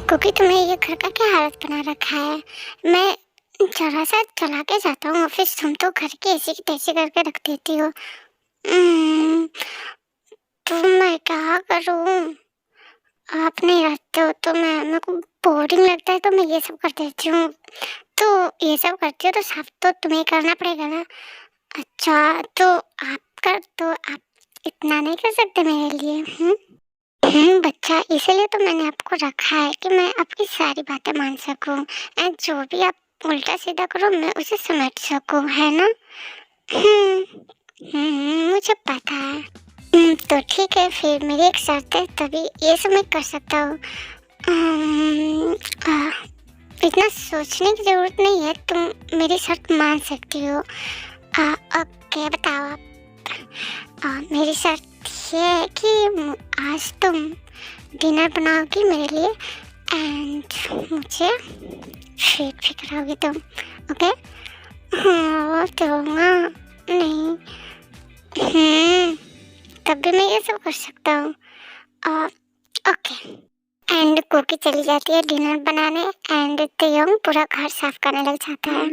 क्योंकि तुमने ये घर का क्या हालत बना रखा है। मैं जरा सा चला के जाता हूँ ऑफिस, तुम तो घर की ऐसी की तैसी करके रख देती हो। तो मैं क्या करूँ? आप नहीं रहते हो तो मेरे को बोरिंग लगता है तो मैं ये सब कर देती हूँ। तो ये सब करती हो तो साफ तो तुम्हें करना पड़ेगा ना। अच्छा तो आप कर दो, आप इतना नहीं कर सकते मेरे लिए? बच्चा, इसीलिए तो मैंने आपको रखा है कि मैं आपकी सारी बातें मान सकूं एंड जो भी आप उल्टा सीधा करो मैं उसे समझ सकूं, है ना? मुझे पता है। तो ठीक है, फिर मेरी एक शर्त है, तभी ये सब मैं कर सकता हूँ। इतना सोचने की जरूरत नहीं है, तुम मेरी शर्त मान सकती हो। ओके, बताओ आप। मेरी शर्त ये है कि आज तुम डिनर बनाओगी मेरे लिए एंड मुझे फीड भी कराओगी तुम, ओके? हाँ दूंगा। नहीं, तब भी मैं ये सब कर सकता हूँ। ओके। एंड कुकी चली जाती है डिनर बनाने एंड तेयोंग पूरा घर साफ करने लग जाता है।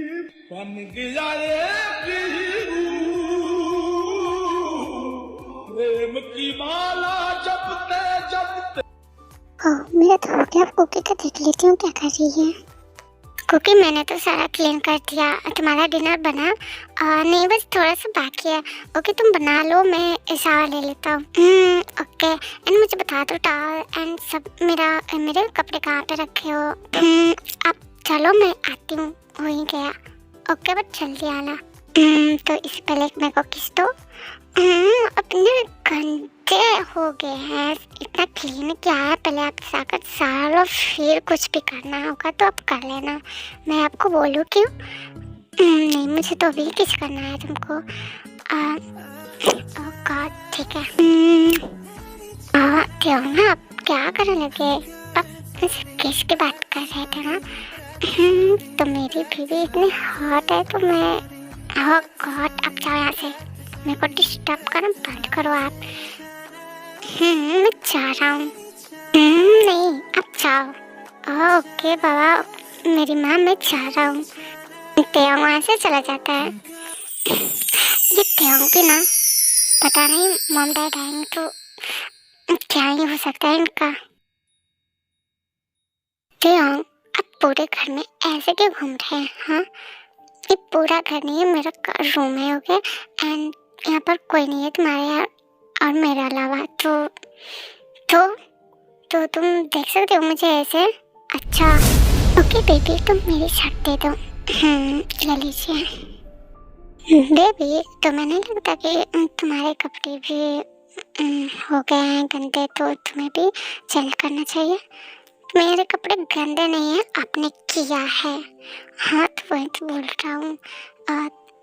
मेरा तो हो गया, कुकी का देख लेती हूँ क्या कर रही है। कुकी, मैंने तो सारा क्लीन कर दिया, तुम्हारा डिनर बना? नहीं, बस थोड़ा सा बाकी है। ओके तुम बना लो, मैं शावर ले लेता हूँ। ओके, एंड मुझे बता दो टावल एंड सब, मेरे कपड़े कहाँ पे रखे हो? आप चलो, मैं आती हूँ, हो ही गया। ओके बट जल्दी आना। तो इससे पहले मेरे को किस दो। अपने गंदे हो गए हैं, इतना क्लीन किया है, पहले आप साकर सालो, फिर कुछ भी करना होगा तो आप कर लेना, मैं आपको बोलूँ क्यों? नहीं, मुझे तो अभी किस करना है तुमको। गॉड, ठीक है। क्यों ना, आप क्या करने लगे? आप किसकी बात कर रहे थे ना? तो मेरी बीवी इतनी हॉट है तो मैं, गॉड, अब जाओ यहाँ से, मेरे को डिस्टर्ब करना बंद करो आप। मैं जा रहा हूँ। नहीं, आप जाओ। ओके बाबा, मेरी माँ, मैं जा रहा हूँ। तेयोंग वहाँ से चला जाता है। ये तेयोंग की ना, पता नहीं मॉम डैड आएंगे तो क्या ही हो सकता है इनका। तेयोंग, आप पूरे घर में ऐसे क्यों घूम रहे हैं? हाँ, ये पूरा घर नहीं है, मेरा रूम है, ओके? एंड यहाँ पर कोई नहीं है तुम्हारे यहाँ और मेरे अलावा, तो तुम देख सकते हो मुझे ऐसे। अच्छा ओके बेबी, तुम मेरी शर्ट दे दो। ले लीजिए। बेबी, तुम्हें नहीं लगता कि तुम्हारे कपड़े भी हो गए हैं गंदे, तो तुम्हें भी चेंज करना चाहिए? मेरे कपड़े गंदे नहीं है, आपने किया है। हाँ तो वही तो बोल रहा हूँ,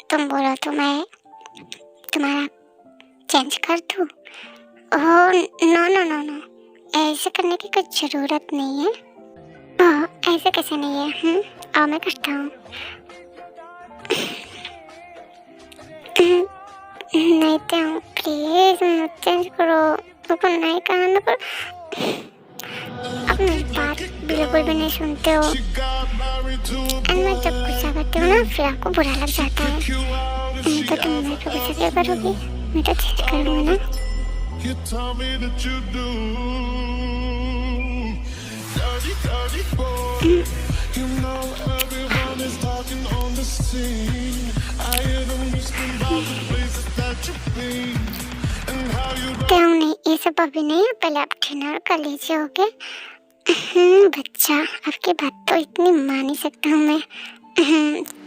तुम बोलो तो मैं तुम्हारा चेंज कर दूँ? Oh no no no no, ऐसे करने की कोई ज़रूरत नहीं है। ऐसे कैसे नहीं है? आओ मैं करता हूँ। नहीं तो प्लीज मत चेंज करो, तुमको नहीं करना पर अब मेरी बात बिल्कुल भी नहीं सुनते हो। एंड मैं जब गुस्सा करती हूँ ना फिर आपको बुरा लग जाता है। तो तुम मेरे को गुस्सा क्यों करोगी? मैं तो चेंज करूँगा ना। क्यों नहीं, ये सब अभी नहीं, पहले आप डिनर कर लीजिए, ओके? बच्चा, आपकी बात तो इतनी मान ही सकता हूँ मैं।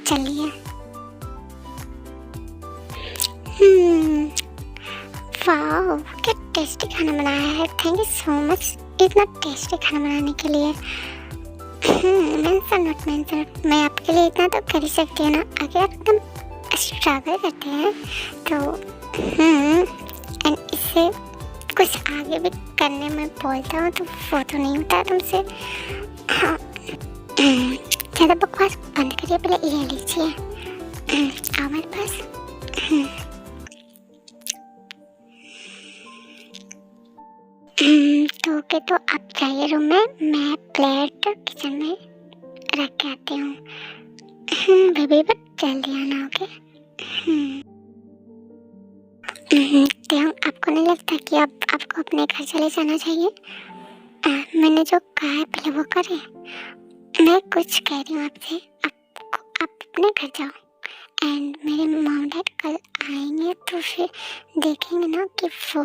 चलिए। वाह, क्या टेस्टी खाना बनाया है, थैंक यू सो मच इतना टेस्टी खाना बनाने के लिए। मैं आपके लिए इतना तो कर ही सकती हूँ ना, अगर आप एकदम स्ट्रगल करते हैं तो एंड इससे कुछ आगे भी करने में बोलता हूँ तो वो तो नहीं होता तुमसे। हाँ, ज़्यादा बकवास बंद करिए, पहले ये लीजिए, आओ मेरे पास। तो ओके, तो आप जाइए रूम में, मैं प्लेट किचन में रख के आती हूँ। बेबी बट जल्दी आना, ओके। तो आपको नहीं लगता कि अब आपको अपने घर चले जाना चाहिए? मैंने जो कहा है पहले वो करें। मैं कुछ कह रही हूँ आपसे, आप अपने घर जाओ एंड मेरे मॉम डैड कल आएंगे तो फिर देखेंगे ना कि वो,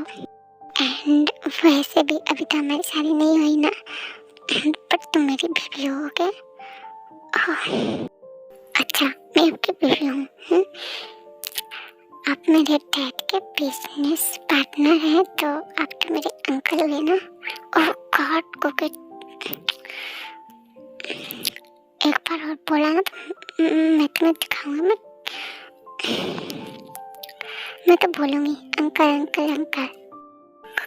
एंड वैसे भी अभी तो हमारी शादी नहीं हुई ना, पर तुम मेरी बीवी हो, ओके? अच्छा, मैं आपकी बीवी हूँ। आप मेरे डैड के बिजनेस पार्टनर हैं, तो आप तो मेरे अंकल हुए ना। ओह गॉड, को एक बार और बोला ना तो मैं तुम्हें दिखाऊंगा। मैं तो बोलूँगी अंकल अंकल अंकल,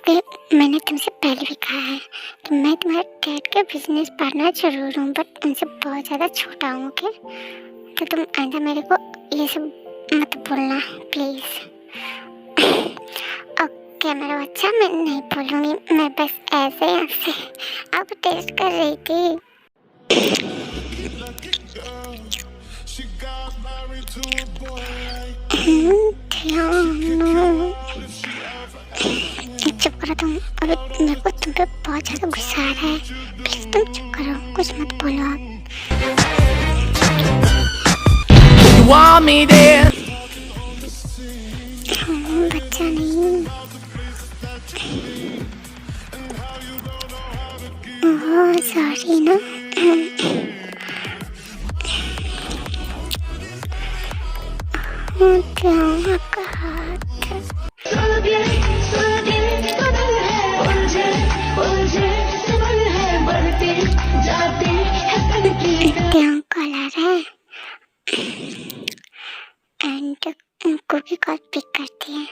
क्योंकि मैंने तुमसे पहले भी कहा है कि मैं तुम्हारे डैड के बिजनेस पार्टनर जरूर हूँ, बट उनसे बहुत ज़्यादा छोटा हूँ, ओके? तो तुम आइंदा मेरे को ये सब मत बोलना प्लीज़। ओके मेरा बच्चा, मैं नहीं बोलूँगी, मैं बस ऐसे आपको टेस्ट कर रही थी। चुप करो तुम, अभी मेरे को तुम पे बहुत ज़्यादा गुस्सा आ रहा है, प्लीज तुम चुप करो, कुछ मत बोलो आप। बच्चा नहीं, ओह सॉरी ना। आपका हाथ अंकल आ रहा है एंड कुकी कॉल पिक करती है।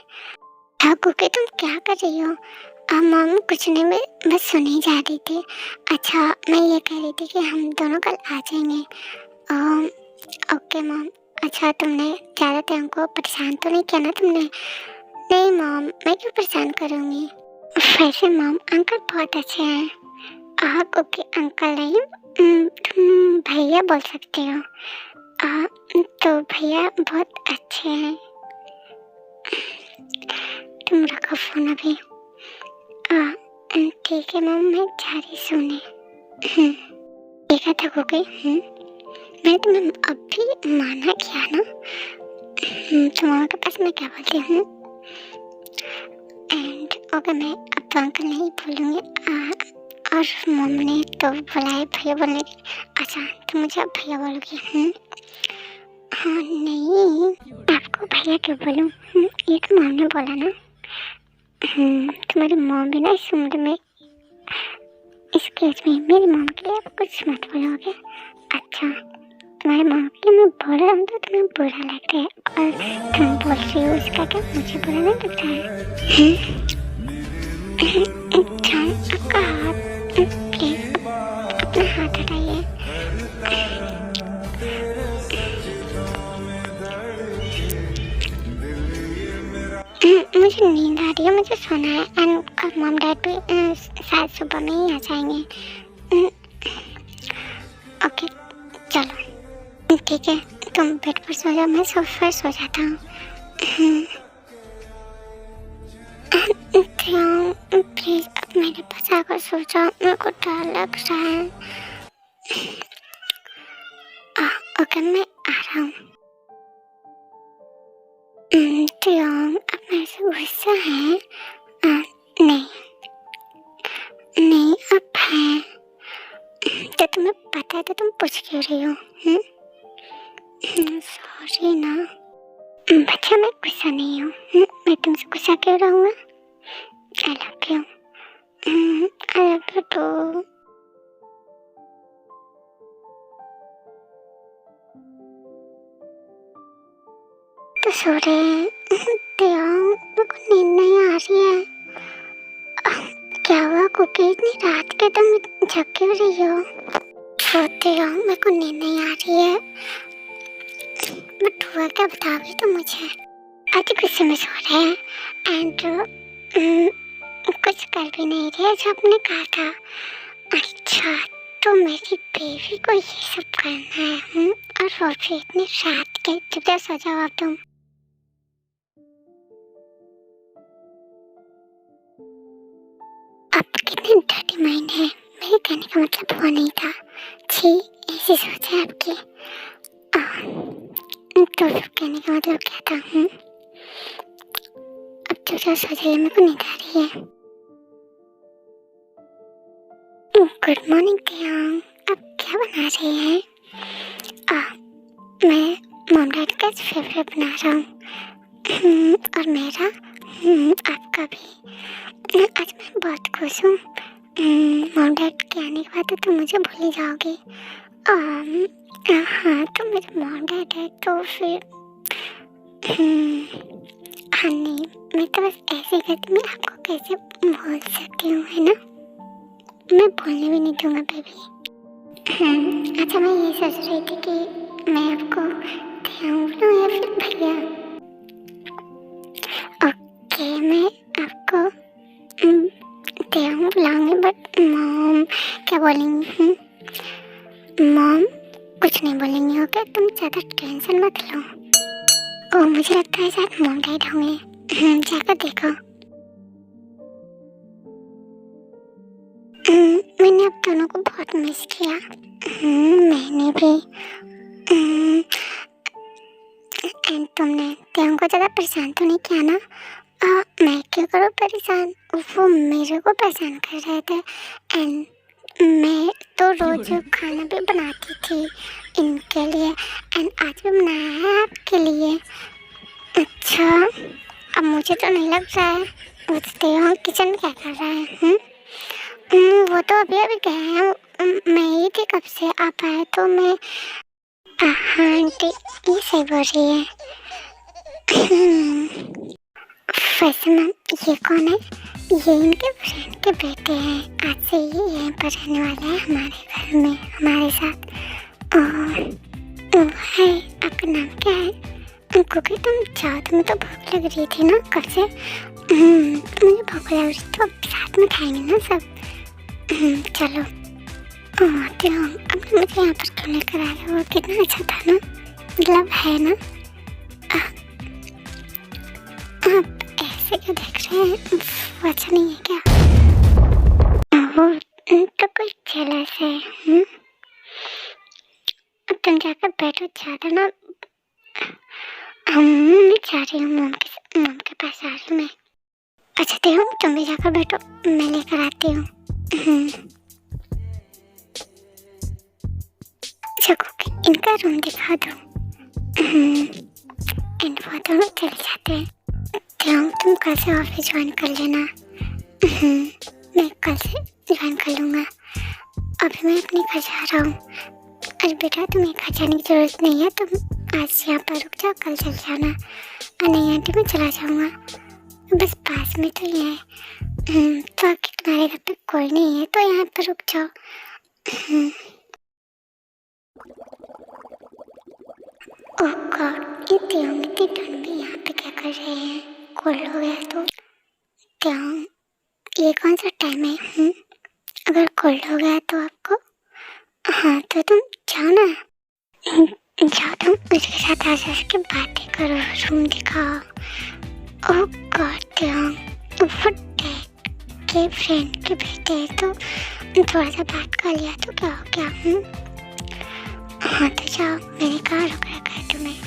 हाँ कुकी, तुम क्या कर रही हो? मम कुछ नहीं, मैं बस सुन ही जा रही थी। अच्छा, मैं ये कह रही थी कि हम दोनों कल आ जाएंगे। ओके मम। अच्छा, तुमने ज़्यादा टाइम को परेशान तो नहीं किया ना तुमने? नहीं मम, मैं क्यों परेशान करूँगी? वैसे मम अंकल बहुत अच्छे हैं। ओके अंकल नहीं, तुम भैया बोल सकते हो। तो भैया बहुत अच्छे हैं। तुम रखो फोन अभी। ठीक है मम, मैं जा रही सोने। ठीक है थक हो गई। मैं तुम्हें अभी माना किया ना, तुम्हारे के पास मैं क्या बोलती हूँ। एंड ओके, मैं अब तो अंकल नहीं बोलूँगी। और मम ने तो बुलाए भैया बोलने के। अच्छा, तो मुझे अब भैया बोलोगी? हाँ नहीं, आपको भैया क्यों बोलूँ? ये तो मम ने बोला ना। तुम्हारी मम भी ना इस उम्र में, इस केस में मेरी मम के लिए आप कुछ मत बोलोगे? अच्छा, तुम्हारे मम के लिए मैं बोल रहा हूँ तो तुम्हें बुरा लग रहा है, और तुम बोल रही हो इसका क्या मुझे बुरा नहीं लग रहा है? अच्छा, आपका हाथ प्लीज अपना हाथ हटाइए। मुझे नींद आ रही है, मुझे सोना है एंड मम डैड भी शायद सुबह में ही आ जाएंगे। ओके चलो ठीक है, तुम बेड पर सो जाओ, मैं सोफे पर सो जाता हूँ। प्लीज अब मेरे पास आकर सो जाओ, मेरे को डर लग रहा है। ओके मैं आ रहा हूँ। अब मेरे से गुस्सा है? नहीं नहीं, अब है तो तुम्हें पता है तो तुम पूछ क्यों रही हो? सॉरी ना बच्चा, मैं गुस्सा नहीं हूँ। मैं तुमसे गुस्सा क्यों रहूँगा? I love you. I love you too. तो सो रहे हैं? मेरे को नींद नहीं आ रही है। क्या हुआ कुकी, इतनी रात के तुम जग क्यों रही हो? सोते हो, मेरे को नींद नहीं आ रही है। बट हुआ क्या बताओगी तुम मुझे? आज गुस्से में सो रहे हैं एंड कुछ कर भी नहीं रहे जो आपने कहा था। अच्छा, तो मेरी बेबी को ये सब करना है। और वो भी इतनी रात के। चुपचाप सो जाओ आप तुम। आप कितने डर्टी माइंड है। मेरे कहने का मतलब वो नहीं था। छी, ऐसी सोच है आपकी। तो कहने का मतलब क्या था? अब चुपचाप सो जाइए, मेरे को नींद आ रही है। गुड मॉर्निंग तियांग, आप क्या बना रहे हैं? मैं मॉम डैड का फेवरेट बना रहा हूँ। और मेरा आपका भी। आज मैं बहुत खुश हूँ। मॉम डैड के आने के बाद तो मुझे भूल ही जाओगे। हाँ, तो मेरे मॉम डैड है तो फिर हाँ नहीं, मैं तो बस ऐसे करती। मैं आपको कैसे भूल सकती हूँ, है ना? मैं भूलने भी नहीं दूंगा बेबी। अच्छा, मैं ये सोच रही थी कि मैं आपको तियांग बोलूं या फिर भैया। ओके, मैं आपको तियांग बुलाऊंगी, बट मॉम क्या बोलेंगी? मॉम कुछ नहीं बोलेंगी। ओके, तुम ज़्यादा टेंशन मत लो। ओ, मुझे लगता है शायद मॉम डैड होंगे। जाकर देखो। मैंने आप दोनों को बहुत मिस किया। मैंने भी। एंड तुमने तियांग को ज़्यादा परेशान तो नहीं किया ना? मैं क्यों करूँ परेशान? वो मेरे को परेशान कर रहे थे। एंड मैं तो रोज खाना भी बनाती थी इनके लिए। एंड आज भी बनाया है आपके लिए। अच्छा, अब मुझे तो नहीं लग रहा है वो तियांग किचन में क्या कर रहा है। वो तो अभी अभी गए हैं। मैं ही थी कब से। आप आए तो मैं। हाँ आंटी, ये सही बोल रही है। वैसे मैम, ये कौन है? ये इनके फ्रेंड के बेटे हैं। आज से ये यहीं पर रहने वाले हैं हमारे घर में हमारे साथ। है, आपका नाम क्या है? क्योंकि तुम जाओ, तुम्हें तो भूख लग रही थी ना कब से। मुझे भूख लग रही तो अब साथ में खाएंगे ना सब। चलो आते हो। अब मुझे यहाँ पर क्यों लेकर आ रहे हो? कितना अच्छा था ना, मतलब है ना? आप ऐसे क्यों देख रहे हैं? वो अच्छा नहीं है क्या? वो तो कुछ जेलस है। अब तुम जाकर बैठो। ज़्यादा ना। मैं जा रही हूँ, मॉम के पास आ रही हूँ मैं। अच्छा देखो, तुम भी जाकर बैठो, मैं लेकर आती हूँ। चको, इनका रूम दिखा दो। एंड वो दोनों चले जाते हैं। तियांग, तुम कल से ऑफिस ज्वाइन कर लेना। मैं कल से ज्वाइन कर लूँगा। अभी मैं अपने घर जा रहा हूँ। अरे बेटा, तुम्हें घर जाने की ज़रूरत नहीं है। तुम आज यहाँ पर रुक जाओ, कल चल जाना। नहीं आंटी, मैं चला जाऊँगा। बस पास में तो ये है। तो आके तुम्हारे घर पे कोई नहीं है तो यहाँ पर रुक जाओ। ओह गॉड, ये तियांग इतनी ठंड में यहाँ पे क्या कर रहे हैं? कोल्ड हो गया तो? तियांग, ये कौन सा टाइम है? अगर कोल्ड हो गया तो आपको, हाँ तो तुम जाओ ना। जाओ, तुम उसके साथ आजा के बातें करो, रूम दिखाओ। ओह गॉड तियांग, वो डैड के फ्रेंड के बेटे हैं तो थोड़ा सा बात कर लिया तो क्या हो गया? हाँ तो जाओ, मैंने कहाँ रोक रखा है तुम्हें?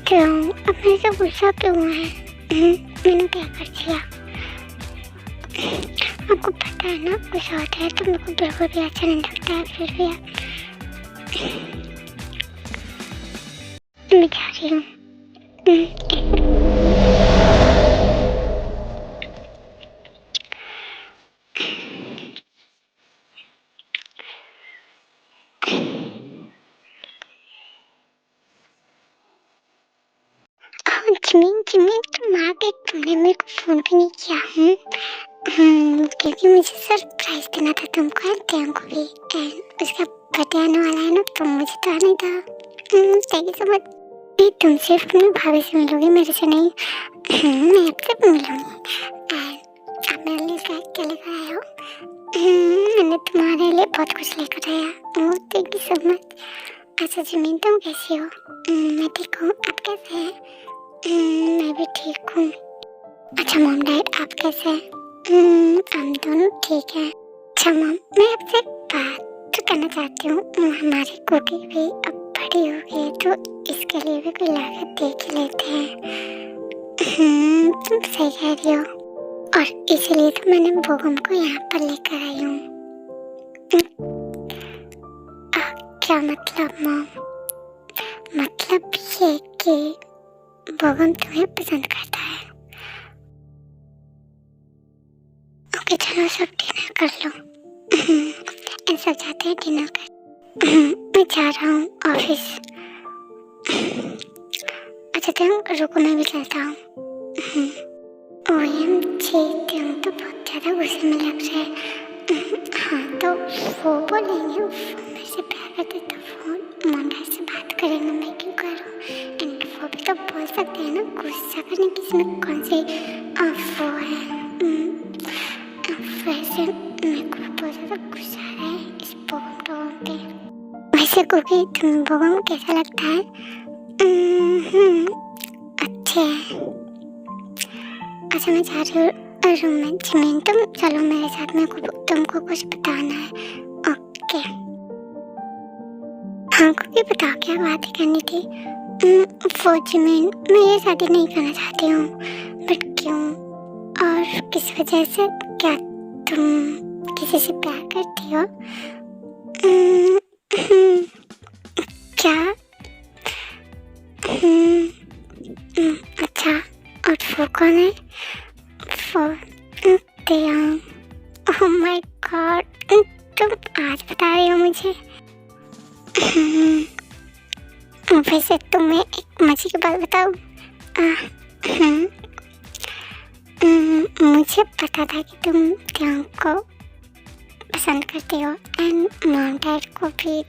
क्यों? अब मेरे से गुस्सा क्यों है? मैंने क्या कर दिया? आपको पता है ना, गुस्सा होता है तो मेरे को बिल्कुल भी अच्छा नहीं लगता है। फिर भी मैं जा रही हूँ। जिमी तुम आ गए। तुमने मेरे को फोन भी नहीं किया। क्योंकि मुझे सरप्राइज देना था तुमको और तियांग को भी। एंड उसका बर्थडे आने वाला है ना, तो मुझे तो आना ही था। Thank you so much. तुम सिर्फ अपने भाभी से मिलोगी, मेरे से नहीं। मैं आपसे भी मिलूंगी। एंड आप मेरे लिए क्या लेकर आए हो? मैंने तुम्हारे लिए बहुत कुछ लेकर आया। Oh thank you so much. अच्छा जिमीन तुम कैसी हो? मैं ठीक हूँ, आप कैसे हैं? मैं भी ठीक हूँ। अच्छा मॉम डैड आप कैसे हैं? हम दोनों ठीक हैं। अच्छा मॉम मैं आपसे एक बात तो करना चाहती हूँ। हमारी कुकी भी अब बड़ी हो गई है तो इसके लिए भी कोई लागत देख ही लेते हैं। तुम सही कह रही हो और इसीलिए तो मैंने बोगम को यहाँ पर लेकर आई हूँ। क्या मतलब मॉम? मतलब ये कि बोगम तुम्हें पसंद करता है। ओके चलो सब डिनर कर लो। सब जाते हैं डिनर कर। मैं जा रहा हूँ ऑफिस। अच्छा तुम रुको मैं भी चलता हूँ। OMG तुम तो बहुत ज़्यादा गुस्से में लग रहे हैं। हाँ तो वो बोलेंगे मेरे से प्यार करते तो फोन मुंडा से बात करेंगे, मैं क्यों करूँ? एंड वो भी तो बोल सकते हैं ना गुस्सा करने की इसमें कौन सी वो है। वैसे मेरे को बहुत ज़्यादा गुस्सा आ रहा है इस बोगम पे। वैसे कुकी तुम बोगम कैसा लगता है? अच्छे है। अच्छा मैं जा रही हूँ रूम में। जिमीन तुम चलो मेरे साथ में, तुमको कुछ बताना है। ओके हाँ कुकी बताओ क्या बात करनी थी? वो जिमीन मैं ये शादी नहीं करना चाहती हूँ। बट क्यों और किस वजह से? क्या तुम किसी से प्यार करती हो? क्या? अच्छा और वो कौन है? वो दयान। ओह माय गॉड तुम आज बता रही हो मुझे? वैसे तुम्हें एक मजे की बात बताऊं? मुझे पता था कि तुम दयान को पसंद करते हो एंड मॉम डैड को भी,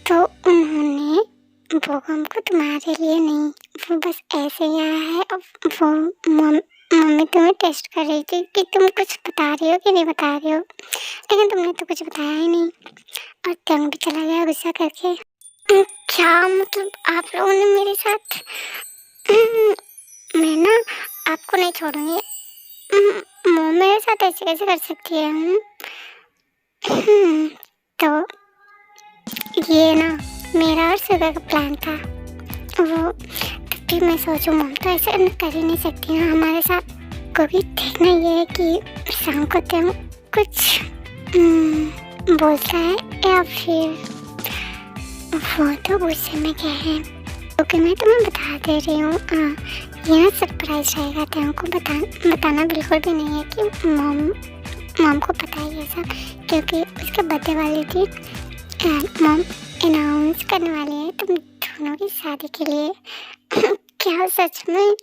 तो उन्होंने बोगम को तुम्हारे लिए नहीं, वो बस ऐसे ही आया है। और वो मम्मी तुम्हें टेस्ट कर रही थी कि तुम कुछ बता रही हो कि नहीं बता रही हो, लेकिन तुमने तो कुछ बताया ही नहीं और तंग भी चला गया गुस्सा करके। क्या मतलब आप लोगों ने मेरे साथ? मैं ना आपको नहीं छोड़ूंगी। मॉम मेरे साथ ऐसे कैसे कर सकती है? तो ये ना मेरा और सुबह का प्लान था। वो तब भी मैं सोचूं मॉम तो ऐसे कर ही नहीं सकती ना हमारे साथ, क्योंकि देखना ये है कि शाम को तुम कुछ बोलता है या फिर वो तो गुस्से में क्या है। क्योंकि मैं तुम्हें बता दे रही हूँ यह सरप्राइज रहेगा। तुमको बताना बिल्कुल भी नहीं है कि मॉम को पता है ये सब, क्योंकि उसके बर्थडे वाली दिन मॉम अनाउंस करने वाली है तुम दोनों की शादी के लिए। क्या सच में?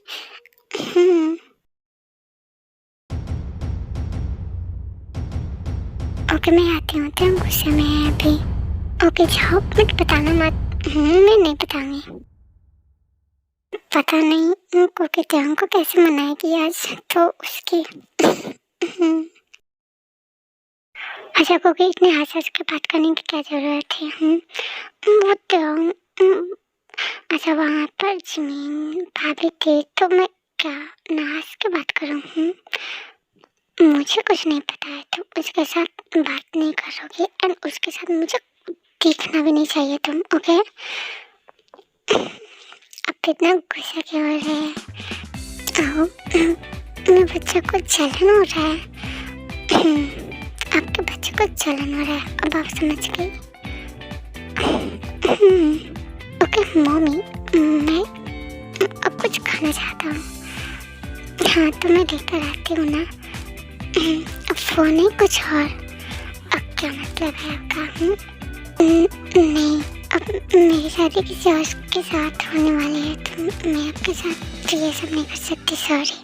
ओके मैं आती हूँ, तुम गुस्से में है अभी। ओके जाओ मत बताना मत। मैं नहीं बताऊंगी। पता नहीं क्योंकि त्याग को कैसे मनाएगी आज तो उसकी। अच्छा क्योंकि इतने हंस के बात करने की क्या जरूरत है? वो तो अच्छा वहाँ पर जिमीन भाभी थी तो मैं क्या नाच के बात करूँ? मुझे कुछ नहीं पता है तो उसके साथ बात नहीं करोगी एंड उसके साथ मुझे देखना भी नहीं चाहिए तुम। ओके अब इतना गुस्सा क्यों हो रहा है? आओ मेरे बच्चे को जलन हो रहा है। आपके बच्चे को जलन हो रहा है, अब आप समझ गई? ओके मम्मी मैं अब कुछ खाना चाहता हूँ। हाँ तो मैं लेकर आती हूँ ना। अब वो नहीं कुछ और। अब क्या मतलब है आपका? नहीं अब मेरी शादी किसी और के साथ होने वाली है तो मैं आपके साथ ये सब नहीं कर सकती। Sorry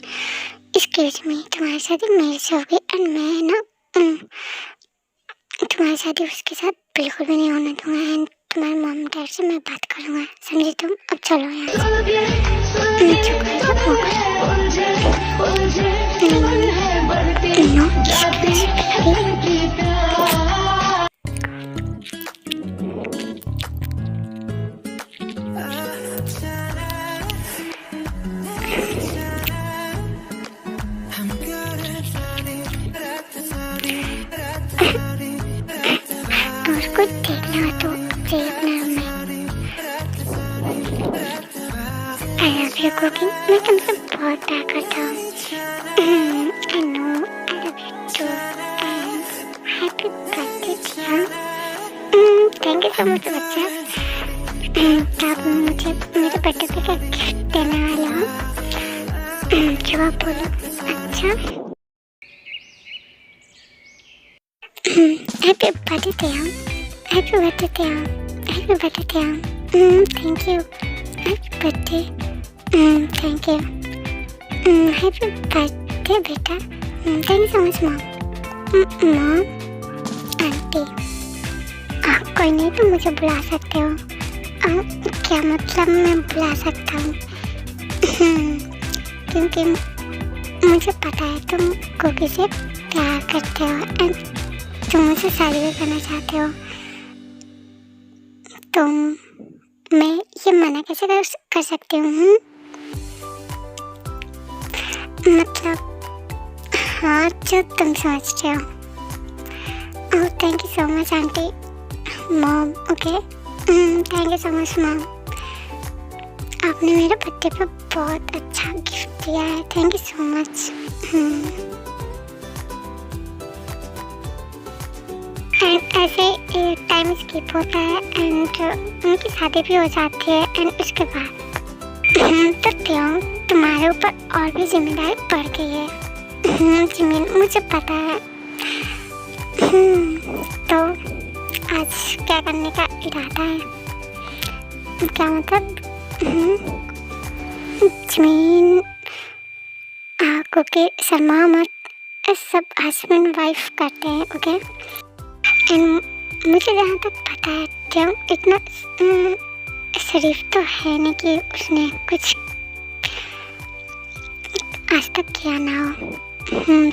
excuse me. तुम्हारी शादी मेरे से होगी एंड मैं ना तुम्हारी शादी उसके साथ बिल्कुल भी नहीं होने दूंगा एंड तुम्हारे मॉम डैड से मैं बात करूँगा, समझी तुम? अब चलो यहाँ से। उसको देखना तो चाहिए अपने रूम में। I love you cooking. मैं तुमसे बहुत प्यार करता हूँ। I know I love you too. Happy birthday Jiya. Thank you so much बच्चा। आप मुझे मेरे बर्थडे पे क्या गिफ्ट देने वाले हो? जो आप बोलो। अच्छा happy birthday Jiya. Happy birthday Jiya. Happy birthday Jiya. Thank you. Happy birthday. Thank you. Happy birthday बेटा। Thank you so much mom. Mom aunty आप कोई नहीं तो मुझे बुला सकते हो। क्या मतलब मैं बुला सकता हूँ? क्योंकि मुझे पता है तुम कुकी से प्यार करते हो एंड तुम मुझे शादी भी करना चाहते हो। तुम मैं ये मना कैसे कर सकती हूँ? मतलब हाँ जो तुम समझते हो। Oh thank you so much aunty. Mom okay thank you so much mom. आपने मेरे बर्थडे पे बहुत अच्छा गिफ्ट दिया है। Thank you so much. And ऐसे टाइम स्किप होता है एंड उनकी शादी भी हो जाती है एंड उसके बाद तो क्यों तुम्हारे ऊपर और भी जिम्मेदारी बढ़ गई है। जिमीन मुझे पता है। तो आज क्या करने का इरादा है? क्या मतलब? जमीन क्योंकि शर्मा मत। सब हस्बैंड वाइफ करते हैं ओके। एंड मुझे जहाँ तक पता है क्यों इतना शरीफ तो है नहीं कि उसने कुछ आज तक किया ना हो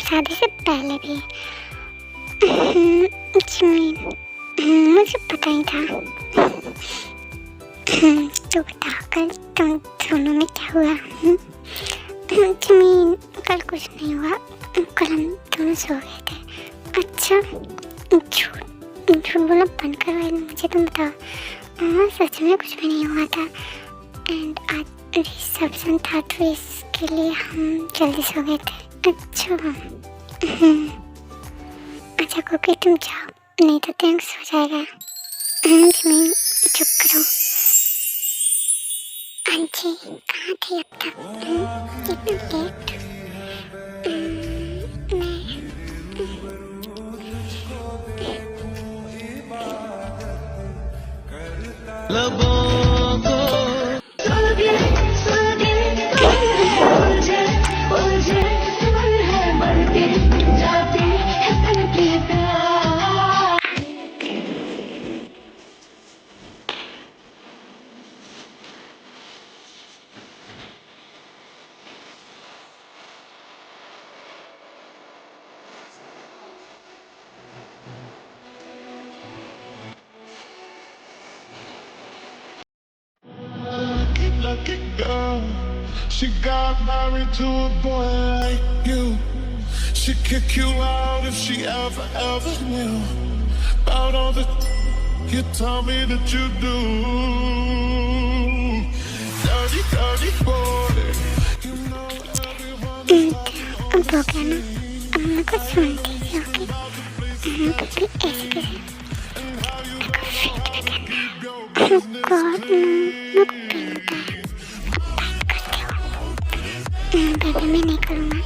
शादी से पहले भी। जमीन मुझे पता ही था। तो बताओ कल तुम दोनों में क्या हुआ? जमीन कल कुछ नहीं हुआ। कल हम दोनों सो गए थे। अच्छा झूठ बोलना बंद करो। मुझे तुम बताओ। हाँ सच में कुछ भी नहीं हुआ था एंड आज रिसेप्शन था तो इसके लिए हम जल्दी सो गए थे। अच्छा अच्छा कुकी तुम जाओ नहीं तो थैंक्स हो जाएगा। जमीन चुप करो। आंटी कहाँ थे अब तक? इतना late? Lucky girl, she got married to a boy like you. She'd kick you out if she ever knew about all the you tell me that you do. Dirty boy, you know everyone. अब हो गया ना? अब मैं कुछ सुन दीजिए okay? कभी ऐसे कैसे गॉड मैं बेबी मैं नहीं करूँगा।